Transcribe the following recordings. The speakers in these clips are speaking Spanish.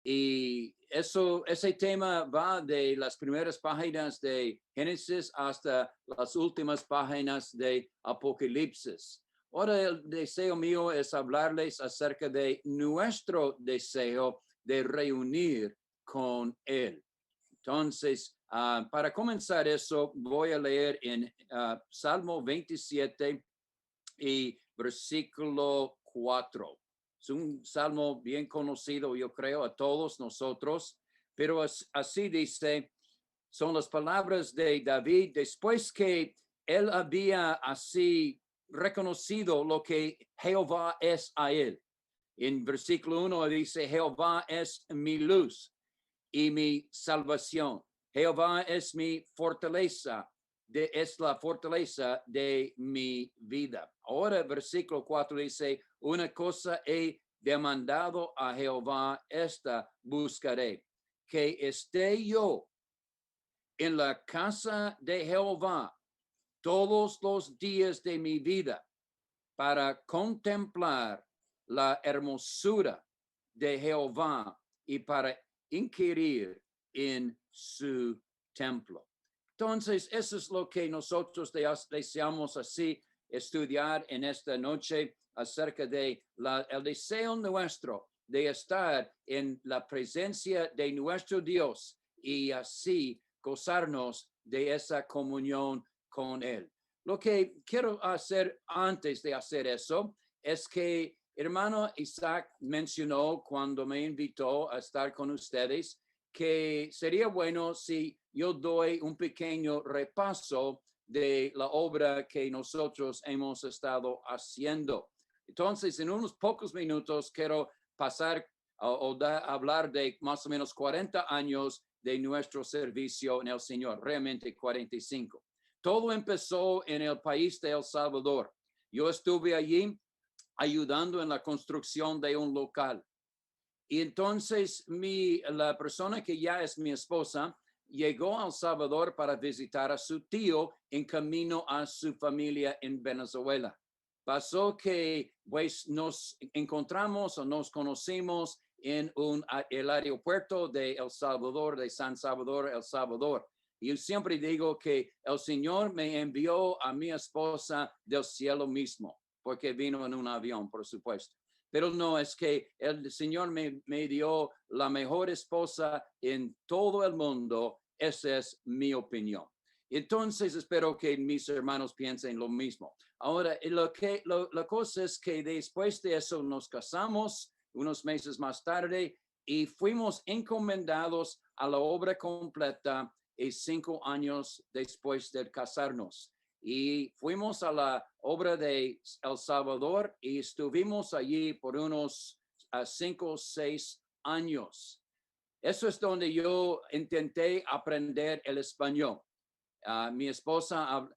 Y ese tema va de las primeras páginas de Génesis hasta las últimas páginas de Apocalipsis. Ahora el deseo mío es hablarles acerca de nuestro deseo de reunir con Él. Entonces, para comenzar eso, voy a leer en Salmo 27 y versículo 4. Es un salmo bien conocido, yo creo, a todos nosotros, pero así dice, son las palabras de David después que él había así reconocido lo que Jehová es a él. En versículo 1 dice, Jehová es mi luz y mi salvación. Jehová es mi fortaleza, es la fortaleza de mi vida. Ahora, versículo 4 dice, una cosa he demandado a Jehová, esta buscaré, que esté yo en la casa de Jehová todos los días de mi vida para contemplar la hermosura de Jehová y para inquirir en su templo. Entonces, eso es lo que nosotros deseamos así estudiar en esta noche acerca de el deseo nuestro de estar en la presencia de nuestro Dios y así gozarnos de esa comunión con Él. Lo que quiero hacer antes de hacer eso es que hermano Isaac mencionó cuando me invitó a estar con ustedes que sería bueno si yo doy un pequeño repaso de la obra que nosotros hemos estado haciendo. Entonces, en unos pocos minutos quiero pasar hablar de más o menos 40 años de nuestro servicio en el Señor, realmente 45. Todo empezó en el país de El Salvador. Yo estuve allí ayudando en la construcción de un local. Y entonces la persona que ya es mi esposa llegó a El Salvador para visitar a su tío en camino a su familia en Venezuela. Pasó que pues nos encontramos o nos conocimos en el aeropuerto de El Salvador, de San Salvador, El Salvador. Y yo siempre digo que el Señor me envió a mi esposa del cielo mismo, porque vino en un avión, por supuesto. Pero no, es que el Señor me dio la mejor esposa en todo el mundo. Esa es mi opinión. Entonces, espero que mis hermanos piensen lo mismo. Ahora, la cosa es que después de eso nos casamos unos meses más tarde y fuimos encomendados a la obra completa 5 años después de casarnos. Y fuimos a la obra de El Salvador y estuvimos allí por unos 5 o 6 años. Eso es donde yo intenté aprender el español. Mi esposa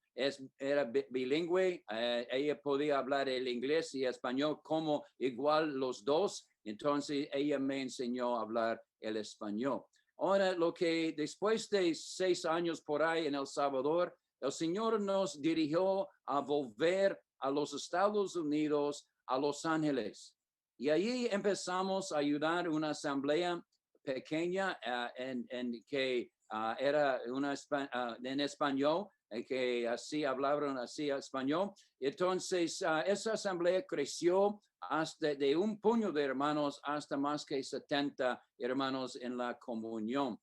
era bilingüe, ella podía hablar el inglés y español como igual los dos, entonces ella me enseñó a hablar el español. Ahora, lo que después de 6 años por ahí en El Salvador, el Señor nos dirigió a volver a los Estados Unidos, a Los Ángeles. Y allí empezamos a ayudar una asamblea pequeña en que era en español, que así hablaban así español. Entonces, esa asamblea creció hasta de un puño de hermanos hasta más que 70 hermanos en la comunión.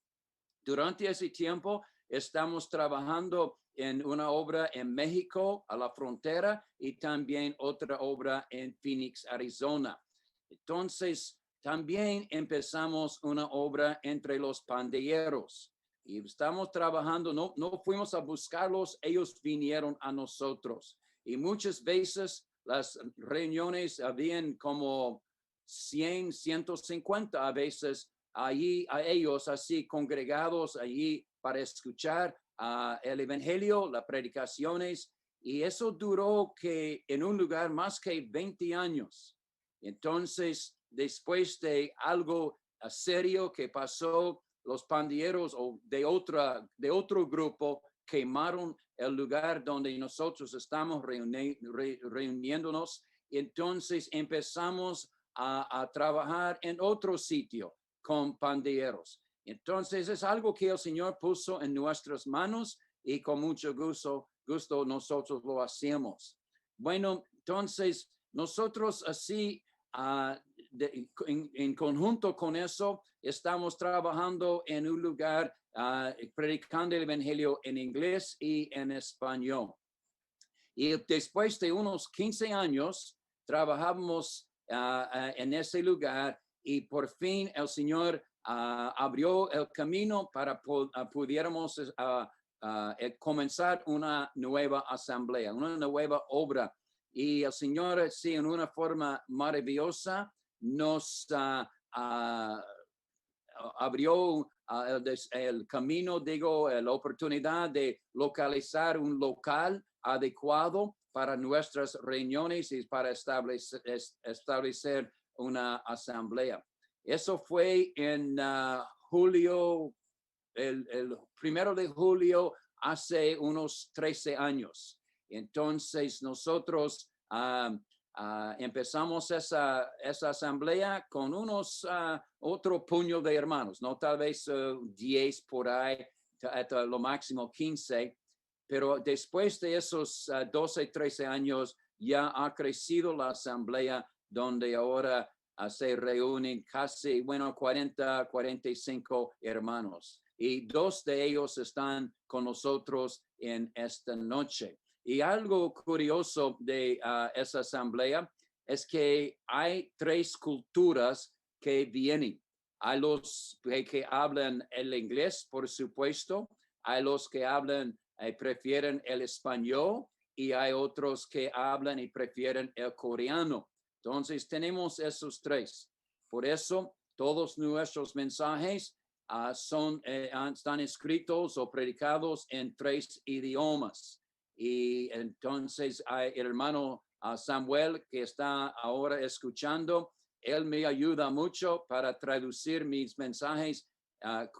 Durante ese tiempo, estamos trabajando en una obra en México, a la frontera, y también otra obra en Phoenix, Arizona. Entonces, también empezamos una obra entre los pandilleros y estamos trabajando, no fuimos a buscarlos, ellos vinieron a nosotros. Y muchas veces las reuniones habían como 100, 150 a veces allí, a ellos así congregados allí para escuchar el evangelio, las predicaciones. Y eso duró que en un lugar más que 20 años. Entonces, después de algo serio que pasó, los pandilleros o de otro grupo quemaron el lugar donde nosotros estamos reuniéndonos. Entonces empezamos a trabajar en otro sitio con pandilleros. Entonces es algo que el Señor puso en nuestras manos y con mucho gusto nosotros lo hacemos. Bueno, entonces nosotros así, en conjunto con eso, estamos trabajando en un lugar predicando el evangelio en inglés y en español. Y después de unos 15 años, trabajamos en ese lugar y por fin el Señor abrió el camino para pudiéramos comenzar una nueva asamblea, una nueva obra. Y el Señor, sí, en una forma maravillosa, nos abrió el camino, digo, la oportunidad de localizar un local adecuado para nuestras reuniones y para establecer una asamblea. Eso fue en julio, el 1 de julio, hace unos 13 años. Entonces nosotros empezamos esa asamblea con unos otro puño de hermanos, no tal vez 10 por ahí, hasta lo máximo 15, pero después de esos 12, 13 años ya ha crecido la asamblea donde ahora se reúnen casi, 40, 45 hermanos. Y 2 de ellos están con nosotros en esta noche. Y algo curioso de esa asamblea es que hay 3 culturas que vienen. Hay los que hablan el inglés, por supuesto. Hay los que hablan prefieren el español y hay otros que hablan y prefieren el coreano. Entonces tenemos esos 3. Por eso todos nuestros mensajes están escritos o predicados en 3 idiomas. Y entonces hay el hermano Samuel que está ahora escuchando. Él me ayuda mucho para traducir mis mensajes.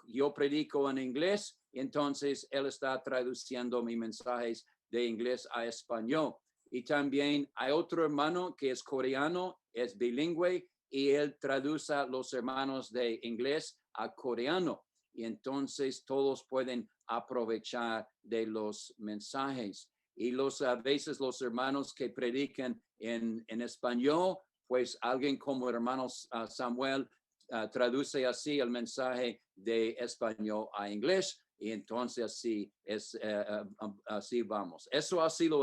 Yo predico en inglés, entonces él está traduciendo mis mensajes de inglés a español. Y también hay otro hermano que es coreano, es bilingüe, y él traduce a los hermanos de inglés a coreano. Y entonces todos pueden aprovechar de los mensajes. Y a veces los hermanos que predican en español, pues alguien como hermano Samuel traduce así el mensaje de español a inglés. Y entonces así vamos. Eso ha sido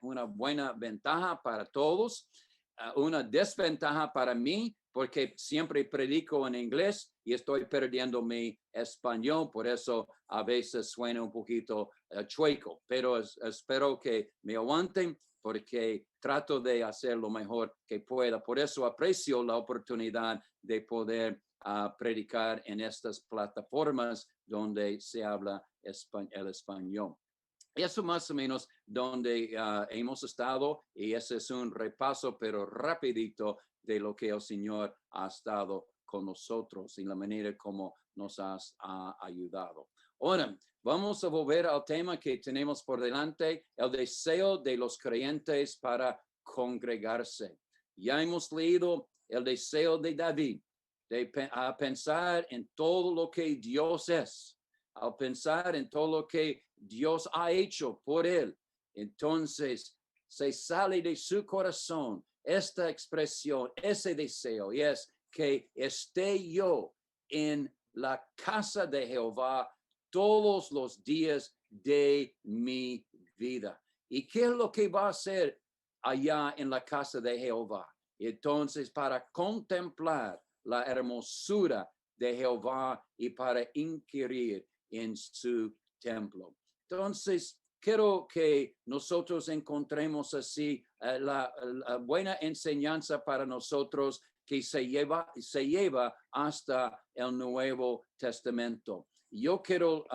una buena ventaja para todos, una desventaja para mí, porque siempre predico en inglés y estoy perdiendo mi español, por eso a veces suena un poquito chueco, pero espero que me aguanten porque trato de hacer lo mejor que pueda. Por eso aprecio la oportunidad de poder predicar en estas plataformas donde se habla el español. Eso más o menos donde hemos estado, y ese es un repaso, pero rapidito, de lo que el Señor ha estado con nosotros y la manera como nos ha ayudado. Ahora, vamos a volver al tema que tenemos por delante, el deseo de los creyentes para congregarse. Ya hemos leído el deseo de David, de pensar en todo lo que Dios es, al pensar en todo lo que Dios ha hecho por él. Entonces, se sale de su corazón esta expresión, ese deseo, y es que esté yo en la casa de Jehová todos los días de mi vida. ¿Y qué es lo que va a hacer allá en la casa de Jehová? Entonces, para contemplar la hermosura de Jehová y para inquirir en su templo. Entonces, quiero que nosotros encontremos así la buena enseñanza para nosotros que se lleva hasta el Nuevo Testamento. Yo quiero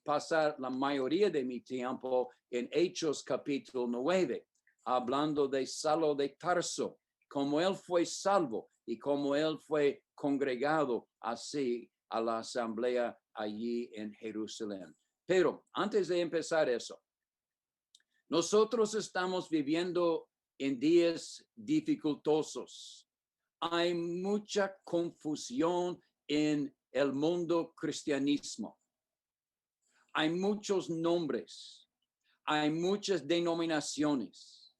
pasar la mayoría de mi tiempo en Hechos capítulo 9, hablando de Saulo de Tarso, cómo él fue salvo y cómo él fue congregado así a la asamblea allí en Jerusalén. Pero antes de empezar eso, nosotros estamos viviendo en días dificultosos. Hay mucha confusión en el mundo cristianismo. Hay muchos nombres, hay muchas denominaciones,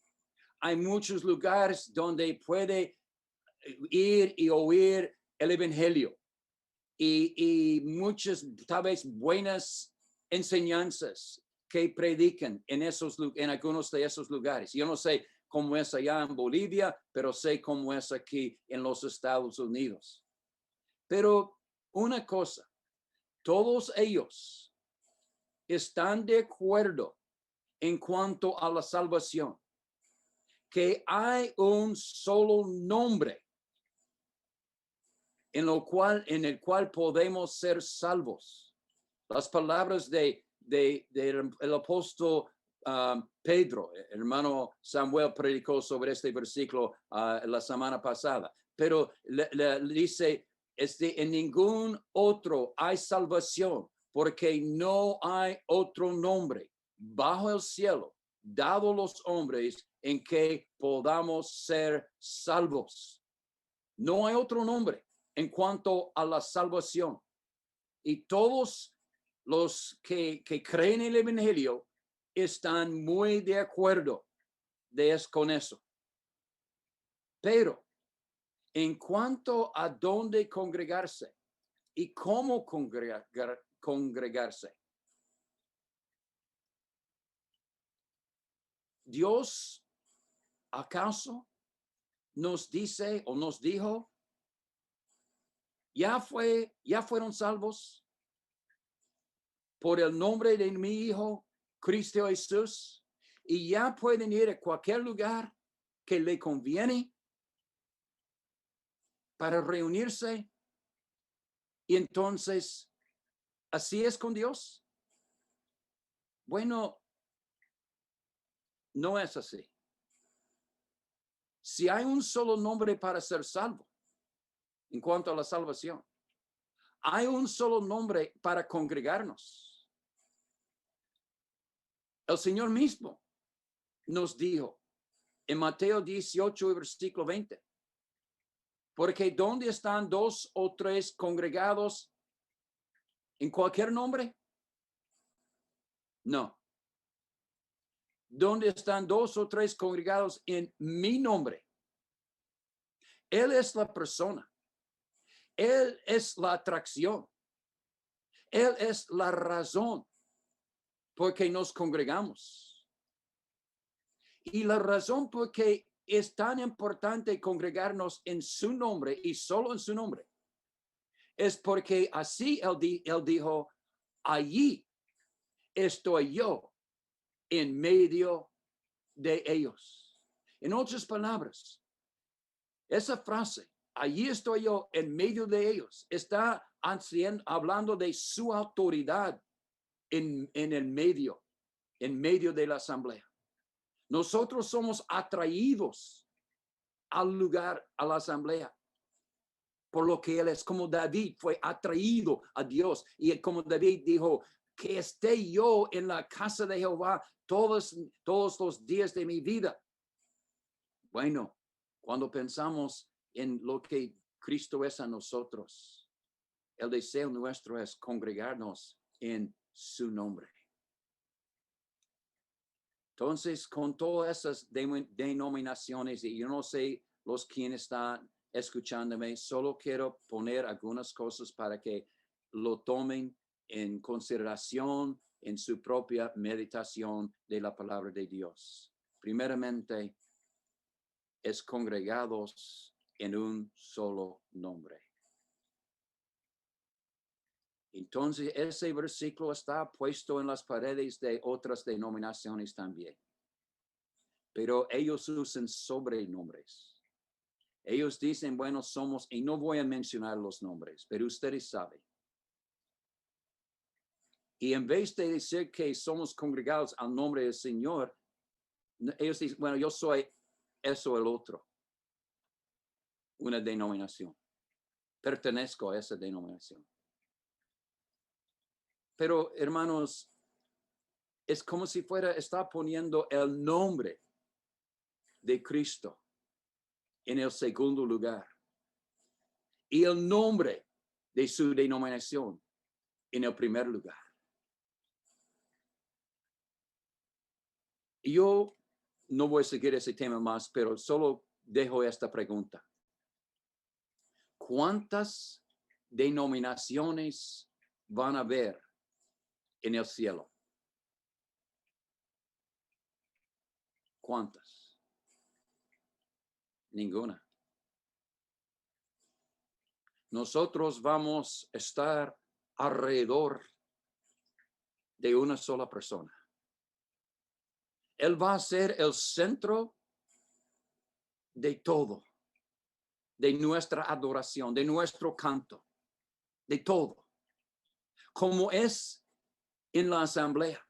hay muchos lugares donde puede ir y oír el evangelio y muchas tal vez buenas enseñanzas que predican en algunos de esos lugares. Yo no sé cómo es allá en Bolivia, pero sé cómo es aquí en los Estados Unidos. Pero una cosa, todos ellos están de acuerdo en cuanto a la salvación, que hay un solo nombre en el cual podemos ser salvos. Las palabras del apóstol Pedro, hermano Samuel predicó sobre este versículo la semana pasada, pero le dice, en ningún otro hay salvación, porque no hay otro nombre bajo el cielo dado a los hombres en que podamos ser salvos. No hay otro nombre en cuanto a la salvación. Y todos los que creen en el evangelio están muy de acuerdo con eso. Pero en cuanto a dónde congregarse y cómo congregarse, Dios, ¿acaso nos dice o nos dijo, ya fueron salvos por el nombre de mi Hijo, Cristo Jesús, y ya pueden ir a cualquier lugar que le conviene para reunirse? Y entonces, ¿así es con Dios? Bueno, no es así. Si hay un solo nombre para ser salvo, en cuanto a la salvación, hay un solo nombre para congregarnos. El Señor mismo nos dijo en Mateo 18, versículo 20, porque ¿dónde están dos o tres congregados en cualquier nombre? No. ¿Dónde están dos o tres congregados en mi nombre? Él es la persona. Él es la atracción. Él es la razón por que nos congregamos. Y la razón por que es tan importante congregarnos en su nombre y solo en su nombre es porque así él dijo, allí estoy yo en medio de ellos. En otras palabras, esa frase, allí estoy yo en medio de ellos, está hablando de su autoridad en el medio de la asamblea. Nosotros somos atraídos al lugar, a la asamblea, por lo que él es, como David fue atraído a Dios. Y como David dijo, que esté yo en la casa de Jehová todos los días de mi vida. Bueno, cuando pensamos en lo que Cristo es a nosotros, el deseo nuestro es congregarnos en su nombre. Entonces, con todas esas denominaciones, y yo no sé los quienes están escuchándome, solo quiero poner algunas cosas para que lo tomen en consideración en su propia meditación de la palabra de Dios. Primeramente, es congregados en un solo nombre. Entonces, ese versículo está puesto en las paredes de otras denominaciones también. Pero ellos usan sobrenombres. Ellos dicen, bueno, somos, y no voy a mencionar los nombres, pero ustedes saben. Y en vez de decir que somos congregados al nombre del Señor, ellos dicen, bueno, yo soy eso o el otro. Una denominación. Pertenezco a esa denominación. Pero, hermanos, es como si está poniendo el nombre de Cristo en el segundo lugar. Y el nombre de su denominación en el primer lugar. Yo no voy a seguir ese tema más, pero solo dejo esta pregunta. ¿Cuántas denominaciones van a haber en el cielo? ¿Cuántas? Ninguna. Nosotros vamos a estar alrededor de una sola persona. Él va a ser el centro de todo, de nuestra adoración, de nuestro canto, de todo. Como es en la asamblea.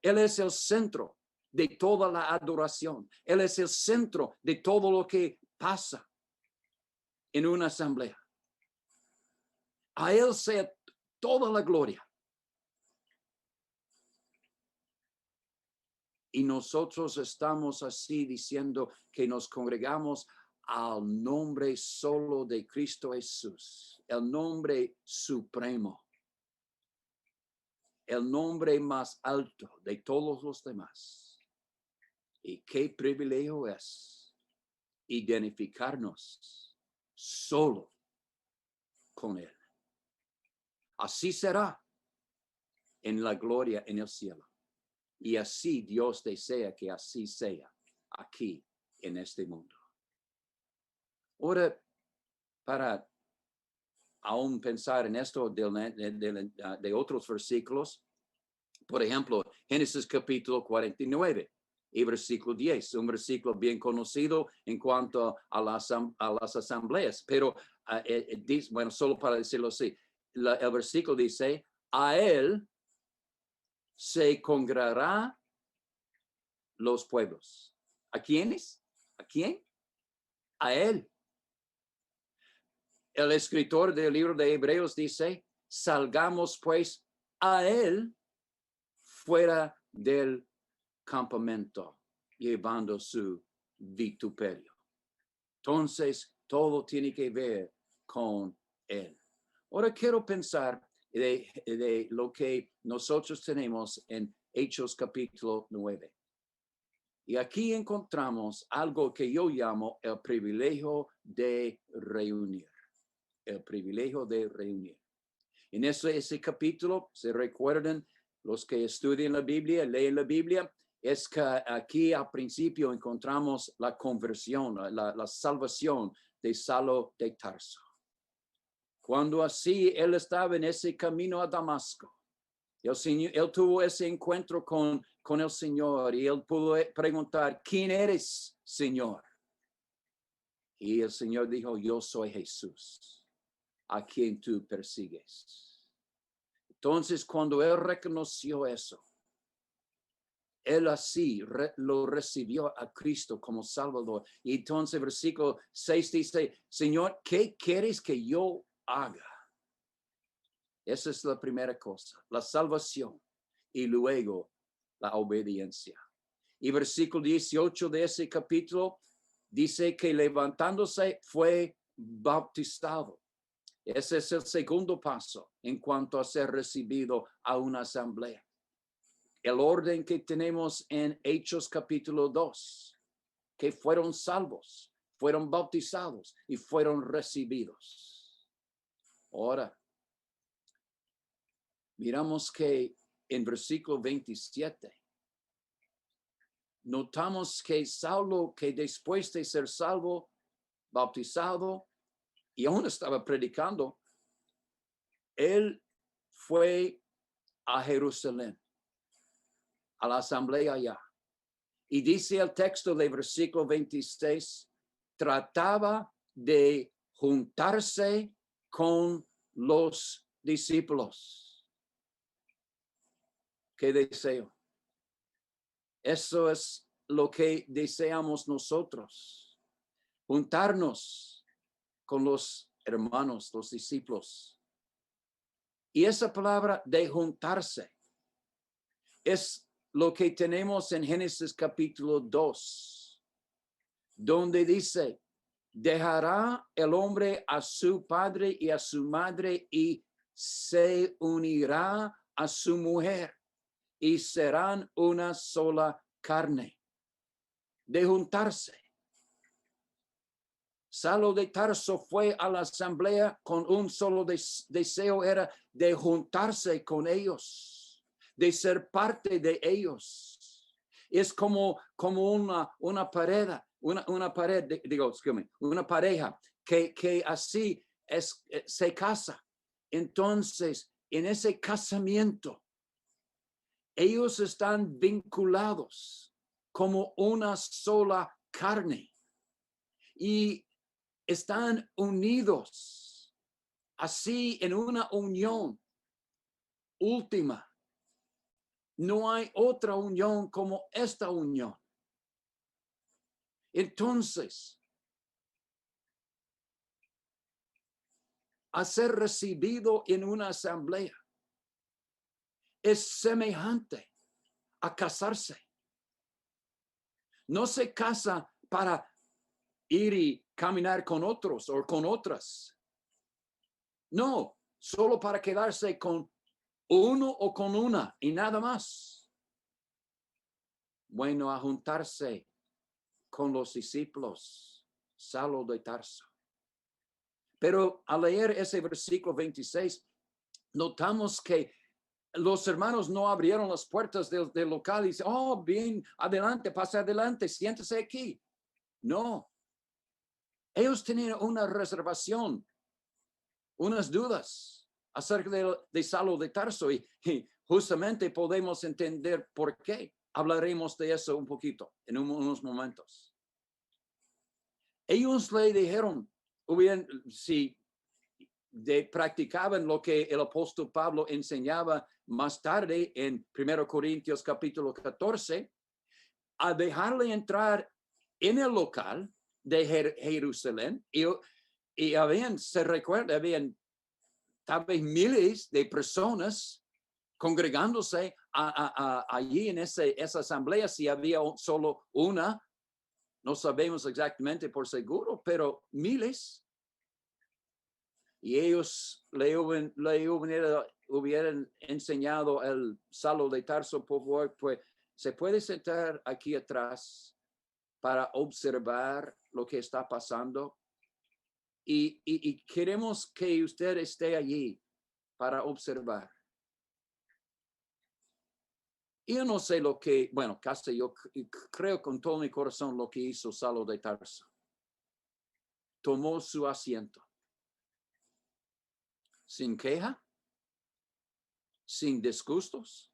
Él es el centro de toda la adoración. Él es el centro de todo lo que pasa en una asamblea. A Él sea toda la gloria. Y nosotros estamos así diciendo que nos congregamos al nombre solo de Cristo Jesús, el nombre supremo, el nombre más alto de todos los demás. Y qué privilegio es identificarnos solo con Él. Así será en la gloria en el cielo. Y así Dios desea que así sea aquí en este mundo. Ahora, para aún pensar en esto de otros versículos, por ejemplo, Génesis capítulo 49 y versículo 10, un versículo bien conocido en cuanto a las asambleas, pero bueno, solo para decirlo así, el versículo dice, a Él se congregará los pueblos. ¿A quiénes? ¿A quién? A Él. El escritor del libro de Hebreos dice, salgamos pues a Él fuera del campamento, llevando su vituperio. Entonces, todo tiene que ver con Él. Ahora quiero pensar de lo que nosotros tenemos en Hechos capítulo 9. Y aquí encontramos algo que yo llamo el privilegio de reunir. El privilegio de reunir. En ese capítulo, se recuerdan los que estudian la Biblia, leen la Biblia, es que aquí al principio encontramos la conversión, la salvación de Saulo de Tarso. Cuando así él estaba en ese camino a Damasco, él tuvo ese encuentro con el Señor y él pudo preguntar, ¿quién eres, Señor? Y el Señor dijo, yo soy Jesús, a quien tú persigues. Entonces, cuando él reconoció eso, él así lo recibió a Cristo como Salvador. Y entonces, versículo 6 dice, Señor, ¿qué quieres que yo haga? Esa es la primera cosa, la salvación y luego la obediencia. Y versículo 18 de ese capítulo dice que levantándose fue bautizado. Ese es el segundo paso en cuanto a ser recibido a una asamblea. El orden que tenemos en Hechos capítulo 2, que fueron salvos, fueron bautizados y fueron recibidos. Ahora, miramos que en versículo 27, notamos que Saulo, que después de ser salvo, bautizado, y aún estaba predicando, él fue a Jerusalén, a la asamblea allá. Y dice el texto del versículo 26, trataba de juntarse con los discípulos. ¿Qué deseo? Eso es lo que deseamos nosotros, juntarnos con los hermanos, los discípulos. Y esa palabra de juntarse es lo que tenemos en Génesis capítulo 2, donde dice, dejará el hombre a su padre y a su madre y se unirá a su mujer y serán una sola carne. De juntarse. Saulo de Tarso fue a la asamblea con un solo deseo, era de juntarse con ellos, de ser parte de ellos. Es como una pareja, una pareja que así se casa. Entonces, en ese casamiento, ellos están vinculados como una sola carne y están unidos así en una unión última. No hay otra unión como esta unión. Entonces, a ser recibido en una asamblea es semejante a casarse. No se casa para ir y caminar con otros o con otras. No, solo para quedarse con uno o con una y nada más. Bueno, a juntarse con los discípulos, Saulo de Tarso. Pero al leer ese versículo 26, notamos que los hermanos no abrieron las puertas del local y dicen, oh, bien, adelante, pase adelante, siéntese aquí. No. Ellos tenían una reservación, unas dudas acerca de Saulo de Tarso y justamente podemos entender por qué. Hablaremos de eso un poquito en unos momentos. Ellos le dijeron, si practicaban lo que el apóstol Pablo enseñaba más tarde en 1 Corintios capítulo 14, a dejarle entrar en el local de Jerusalén y se recuerda, habían tal vez miles de personas congregándose allí en esa asamblea. Si había solo una, no sabemos exactamente por seguro, pero miles. Y ellos le hubieran enseñado el Saulo de Tarso, por favor, pues se puede sentar aquí atrás para observar lo que está pasando. Y queremos que usted esté allí para observar. Yo no sé casi yo creo con todo mi corazón lo que hizo Saulo de Tarso. Tomó su asiento. Sin queja, sin disgustos.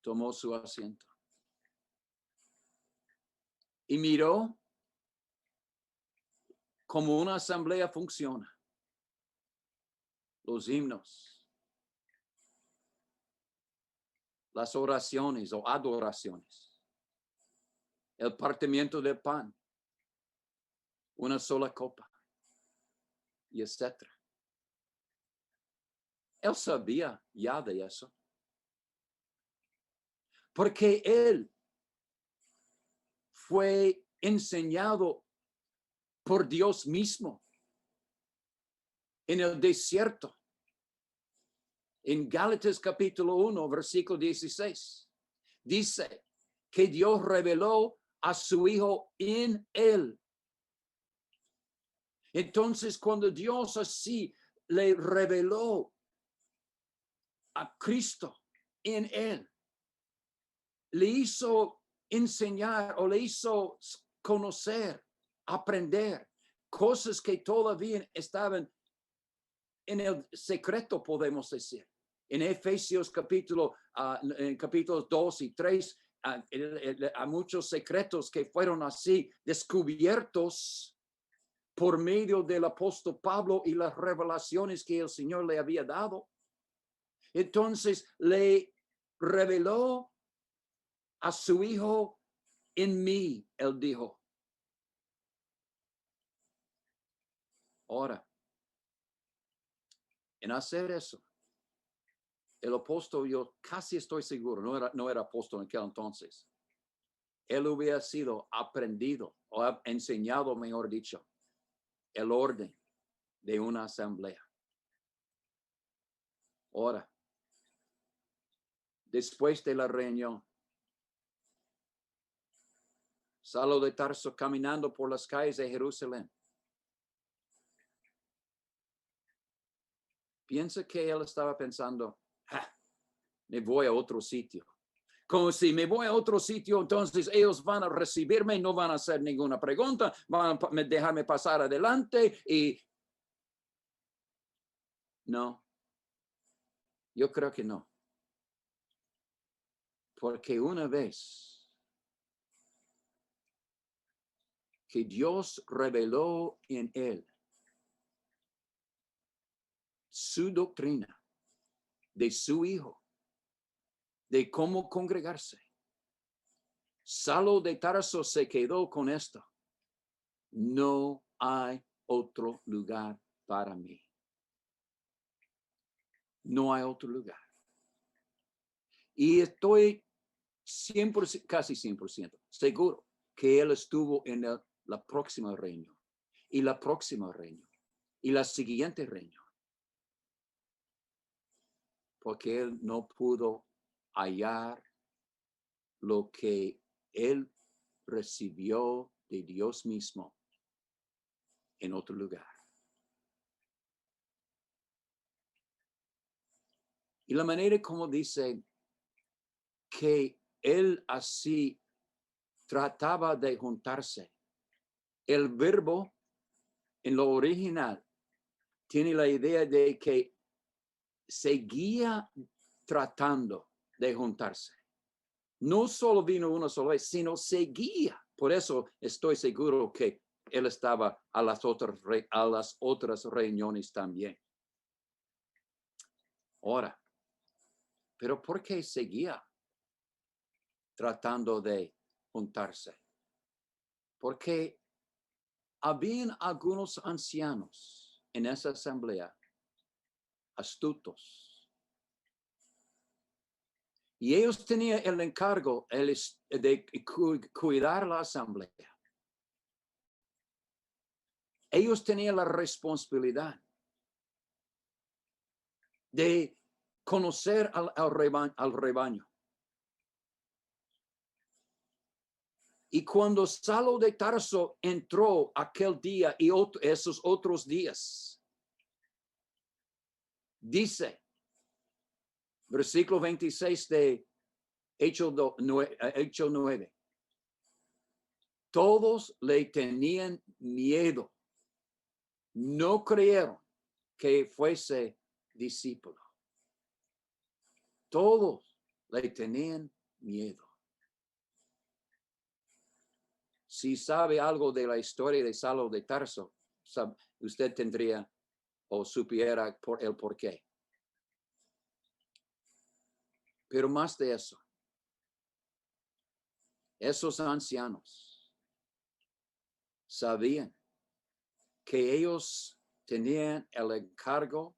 Tomó su asiento. Y miró cómo una asamblea funciona. Los himnos. Las oraciones o adoraciones. El partimiento del pan. Una sola copa. Y etcétera. Él sabía ya de eso. Porque él fue enseñado por Dios mismo en el desierto. En Gálatas capítulo 1, versículo 16, dice que Dios reveló a su Hijo en él. Entonces, cuando Dios así le reveló a Cristo en él, le hizo enseñar o le hizo conocer, aprender cosas que todavía estaban en el secreto, podemos decir. En Efesios en capítulos 2 y 3, hay muchos secretos que fueron así descubiertos por medio del apóstol Pablo y las revelaciones que el Señor le había dado. Entonces le reveló a su Hijo en mí, él dijo. Ahora, en hacer eso, el apóstol, yo casi estoy seguro, no era apóstol en aquel entonces, él hubiera sido aprendido o enseñado, mejor dicho, el orden de una asamblea. Ahora, después de la reunión, Saulo de Tarso caminando por las calles de Jerusalén. Piensa que él estaba pensando, me voy a otro sitio. Como si me voy a otro sitio, entonces ellos van a recibirme, no van a hacer ninguna pregunta, van a dejarme pasar adelante y... No, yo creo que no. Porque una vez que Dios reveló en él su doctrina de su hijo, de cómo congregarse, Saulo de Tarso se quedó con esto. No hay otro lugar para mí. No hay otro lugar. Y estoy 100%, casi 100% seguro que él estuvo en la próxima reunión, y la próxima reunión, y la siguiente reunión. Porque él no pudo hallar lo que él recibió de Dios mismo en otro lugar. Y la manera como dice que él así trataba de juntarse, el verbo en lo original tiene la idea de que seguía tratando de juntarse. No solo vino una sola vez, sino seguía. Por eso estoy seguro que él estaba a las otras reuniones también. Ahora, ¿pero por qué seguía tratando de juntarse? Porque habían algunos ancianos en esa asamblea astutos. Y ellos tenían el encargo de cuidar la asamblea. Ellos tenían la responsabilidad de conocer al rebaño. Y cuando Saulo de Tarso entró aquel día y esos otros días, dice, versículo 26 de Hecho 9, todos le tenían miedo. No creyeron que fuese discípulo. Todos le tenían miedo. Si sabe algo de la historia de Saulo de Tarso, usted tendría o supiera el porqué. Pero más de eso, esos ancianos sabían que ellos tenían el encargo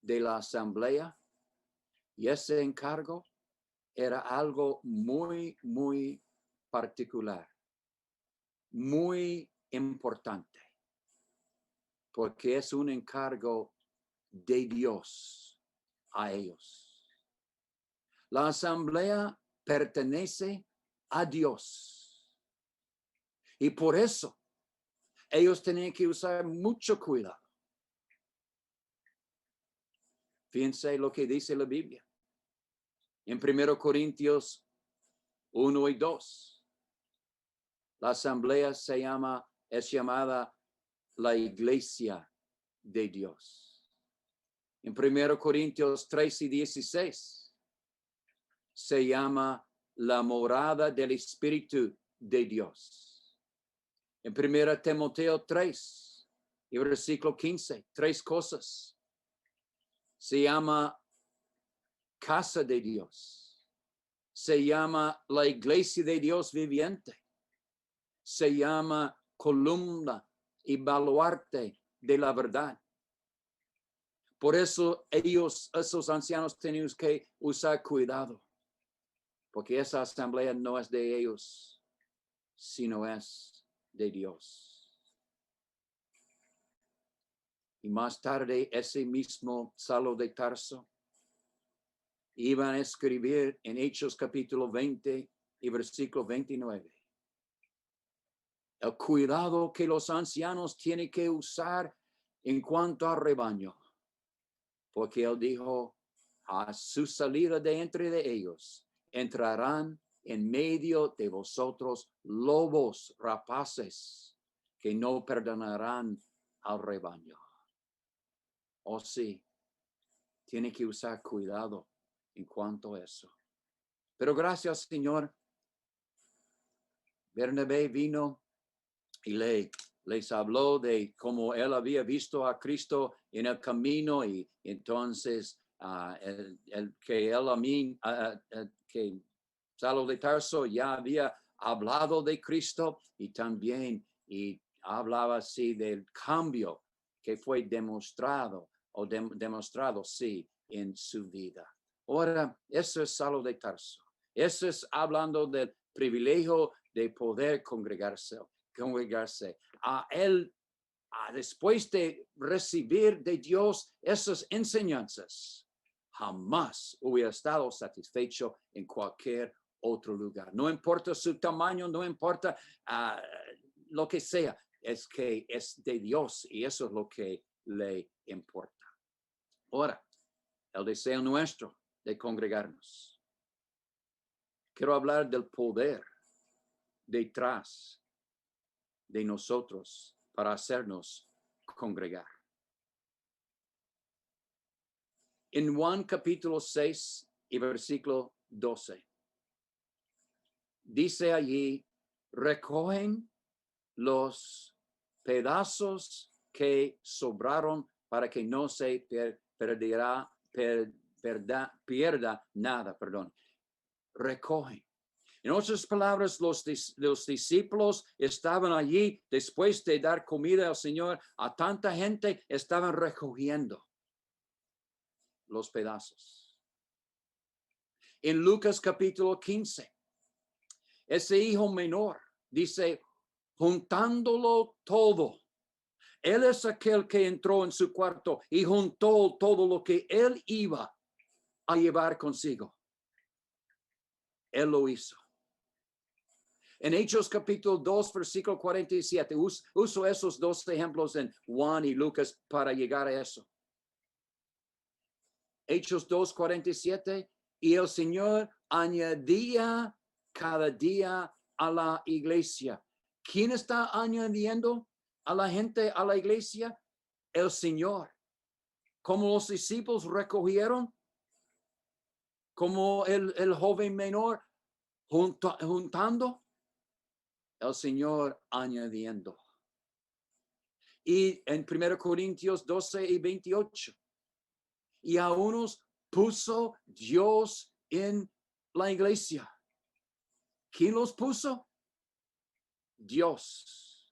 de la asamblea, y ese encargo era algo muy, muy particular, muy importante, porque es un encargo de Dios a ellos. La asamblea pertenece a Dios, y por eso ellos tenían que usar mucho cuidado. Fíjense lo que dice la Biblia. En 1 Corintios 1 y 2, la asamblea es llamada la iglesia de Dios. En 1 Corintios 3 y 16, se llama la morada del Espíritu de Dios. En 1 Timoteo 3 y versículo 15, 3 cosas. Se llama casa de Dios. Se llama la iglesia de Dios viviente. Se llama columna y baluarte de la verdad. Por eso esos ancianos tenían que usar cuidado, porque esa asamblea no es de ellos, sino es de Dios. Y más tarde, ese mismo Saulo de Tarso iban a escribir en Hechos capítulo 20 y versículo 29. El cuidado que los ancianos tienen que usar en cuanto al rebaño. Porque él dijo, a su salida de entre de ellos, entrarán en medio de vosotros lobos rapaces que no perdonarán al rebaño. Oh sí, tiene que usar cuidado en cuanto a eso. Pero gracias, Señor. Bernabé vino y les habló de cómo él había visto a Cristo en el camino y entonces que Saulo de Tarso ya había hablado de Cristo y también hablaba así del cambio que fue demostrado sí en su vida. Ahora, eso es Saulo de Tarso. Eso es hablando del privilegio de poder congregarse. A él, después de recibir de Dios esas enseñanzas, jamás hubiera estado satisfecho en cualquier otro lugar. No importa su tamaño, no importa lo que sea, es que es de Dios y eso es lo que le importa. Ahora, el deseo nuestro de congregarnos. Quiero hablar del poder detrás de nosotros para hacernos congregar. En Juan capítulo 6 y versículo 12, dice allí, recogen los pedazos que sobraron para que no se pierda nada, recogen. En otras palabras, los discípulos estaban allí después de dar comida al Señor. A tanta gente estaban recogiendo los pedazos. En Lucas capítulo 15, ese hijo menor dice, juntándolo todo. Él es aquel que entró en su cuarto y juntó todo lo que él iba a llevar consigo. Él lo hizo. En Hechos capítulo 2, versículo 47, uso esos dos ejemplos en Juan y Lucas para llegar a eso. Hechos 2, 47, y el Señor añadía cada día a la iglesia. ¿Quién está añadiendo a la gente a la iglesia? El Señor. Como los discípulos recogieron, como el joven menor juntando, el Señor añadiendo. Y en 1 Corintios 12 y 28, y a unos puso Dios en la iglesia. ¿Quién los puso? Dios.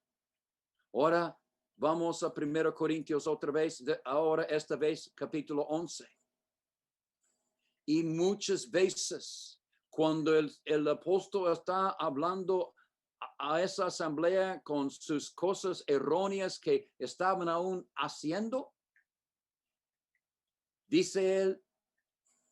Ahora vamos a 1 Corintios otra vez, ahora esta vez capítulo 11. Y muchas veces cuando el apóstol está hablando a esa asamblea con sus cosas erróneas que estaban aún haciendo, dice él,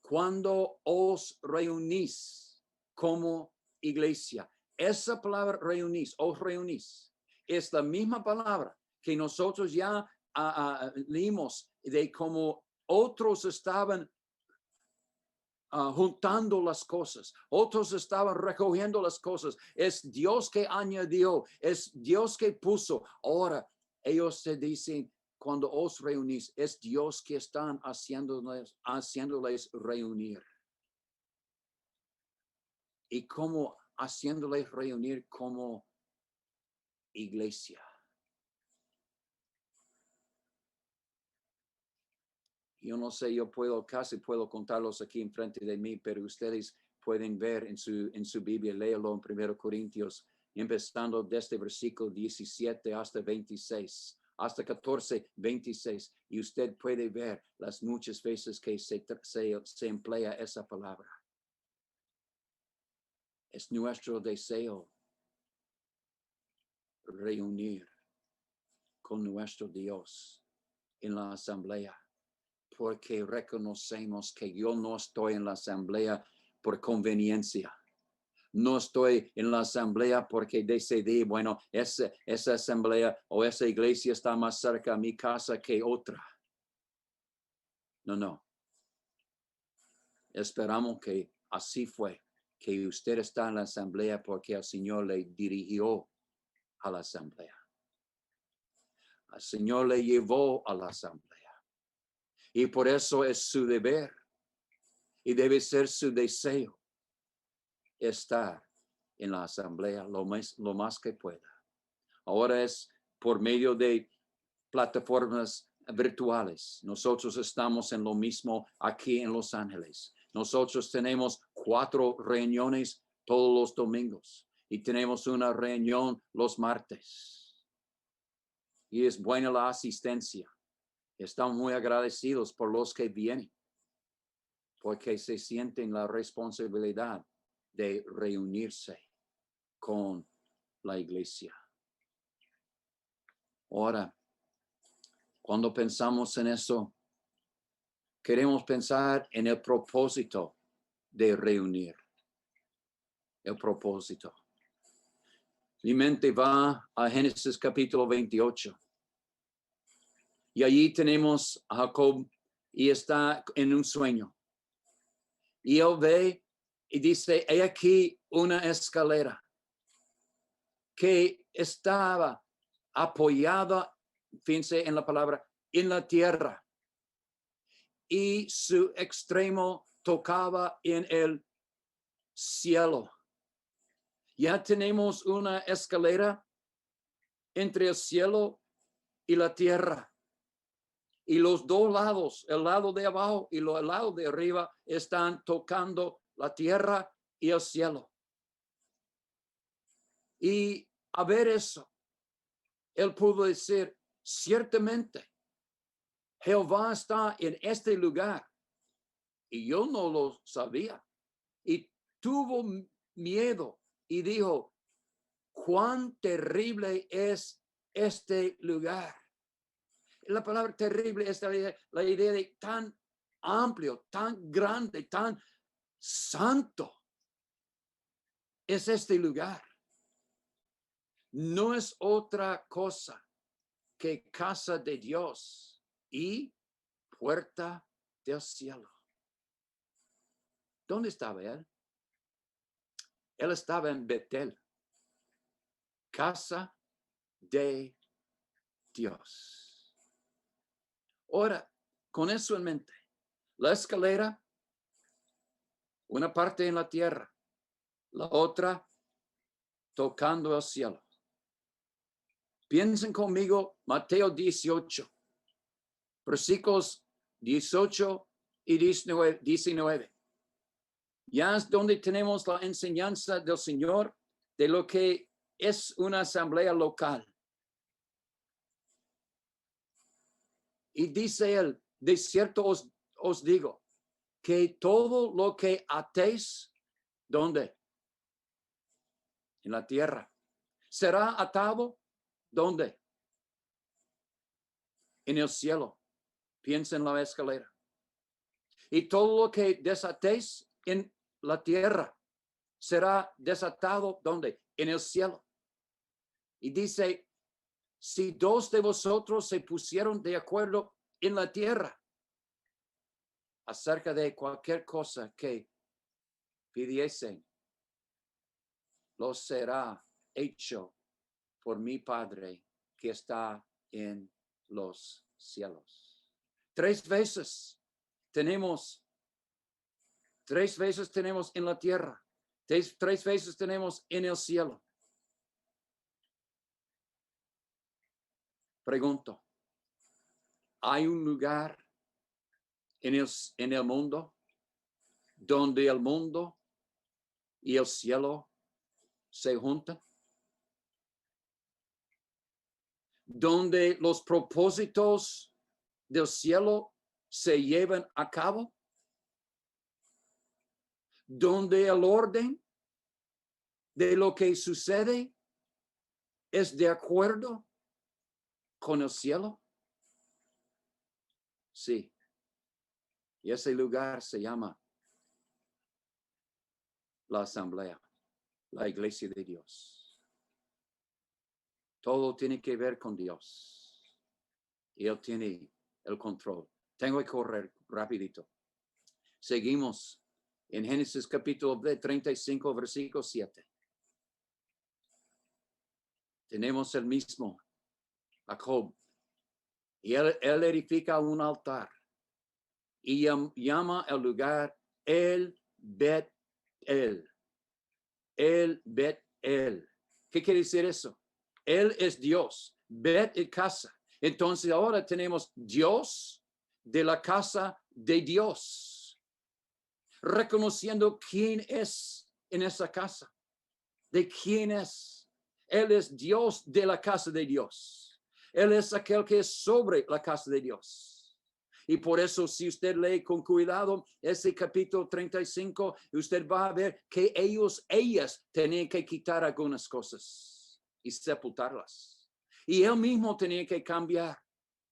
cuando os reunís como iglesia. Esa palabra reunís, os reunís, es la misma palabra que nosotros ya leímos de cómo otros estaban juntando las cosas, otros estaban recogiendo las cosas. Es Dios que añadió, es Dios que puso. Ahora ellos se dicen, cuando os reunís, es Dios que están haciéndoles reunir. Y como haciéndoles reunir como iglesia. Yo no sé, casi puedo contarlos aquí enfrente de mí, pero ustedes pueden ver en su Biblia, léalo en 1 Corintios, empezando desde versículo 17 hasta 26, hasta 14, 26, y usted puede ver las muchas veces que se emplea esa palabra. Es nuestro deseo reunir con nuestro Dios en la asamblea, porque reconocemos que yo no estoy en la asamblea por conveniencia. No estoy en la asamblea porque decidí, bueno, esa asamblea o esa iglesia está más cerca a mi casa que otra. No. Esperamos que así fue, que usted está en la asamblea porque el Señor le dirigió a la asamblea. El Señor le llevó a la asamblea. Y por eso es su deber y debe ser su deseo estar en la asamblea lo más que pueda. Ahora es por medio de plataformas virtuales. Nosotros estamos en lo mismo aquí en Los Ángeles. Nosotros tenemos 4 reuniones todos los domingos y tenemos una reunión los martes. Y es buena la asistencia. Estamos muy agradecidos por los que vienen, porque se sienten la responsabilidad de reunirse con la iglesia. Ahora, cuando pensamos en eso, queremos pensar en el propósito de reunir. El propósito. Mi mente va a Génesis capítulo 28. Y allí tenemos a Jacob y está en un sueño. Y él ve y dice, he aquí una escalera que estaba apoyada, fíjense en la palabra, en la tierra. Y su extremo tocaba en el cielo. Ya tenemos una escalera entre el cielo y la tierra. Y los dos lados, el lado de abajo y el lado de arriba, están tocando la tierra y el cielo. Y a ver eso, él pudo decir, ciertamente, Jehová está en este lugar. Y yo no lo sabía. Y tuvo miedo y dijo, cuán terrible es este lugar. La palabra terrible es la idea de tan amplio, tan grande, tan santo. Es este lugar. No es otra cosa que casa de Dios y puerta del cielo. ¿Dónde estaba él? Él estaba en Betel, casa de Dios. Ahora, con eso en mente, la escalera, una parte en la tierra, la otra tocando el cielo. Piensen conmigo, Mateo 18, versículos 18 y 19. Ya es donde tenemos la enseñanza del Señor de lo que es una asamblea local. Y dice él, de cierto os digo, que todo lo que atéis, ¿dónde? En la tierra. ¿Será atado? ¿Dónde? En el cielo. Piensa en la escalera. Y todo lo que desatéis en la tierra será desatado, ¿dónde? En el cielo. Y dice, si 2 de vosotros se pusieron de acuerdo en la tierra acerca de cualquier cosa que pidiesen, lo será hecho por mi Padre que está en los cielos. 3 veces tenemos en la tierra, 3 veces tenemos en el cielo. Pregunto, ¿hay un lugar en el mundo donde el mundo y el cielo se juntan? ¿Donde los propósitos del cielo se llevan a cabo? ¿Donde el orden de lo que sucede es de acuerdo con el cielo? Sí. Y ese lugar se llama la asamblea, la iglesia de Dios. Todo tiene que ver con Dios. Y Él tiene el control. Tengo que correr rapidito. Seguimos en Génesis capítulo 35, versículo 7. Tenemos el mismo Jacob. Y él edifica un altar y llama el lugar El Bet-El. El Bet-El. ¿Qué quiere decir eso? Él es Dios. Bet es casa. Entonces ahora tenemos Dios de la casa de Dios. Reconociendo quién es en esa casa. De quién es. Él es Dios de la casa de Dios. Él es aquel que es sobre la casa de Dios. Y por eso, si usted lee con cuidado ese capítulo 35, usted va a ver que ellas tenían que quitar algunas cosas y sepultarlas. Y él mismo tenía que cambiar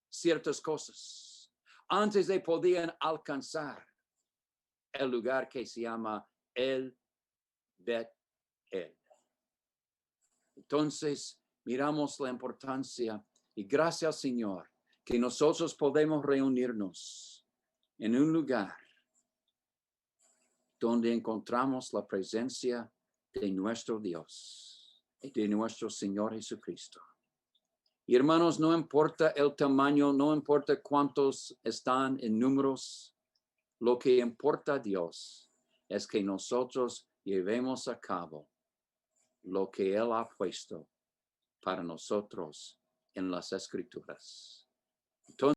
ciertas cosas antes de podían alcanzar el lugar que se llama El Bet-El. Entonces, miramos la importancia y gracias, Señor, que nosotros podemos reunirnos en un lugar donde encontramos la presencia de nuestro Dios y de nuestro Señor Jesucristo. Y hermanos, no importa el tamaño, no importa cuántos están en números, lo que importa a Dios es que nosotros llevemos a cabo lo que Él ha puesto para nosotros en las Escrituras. Entonces,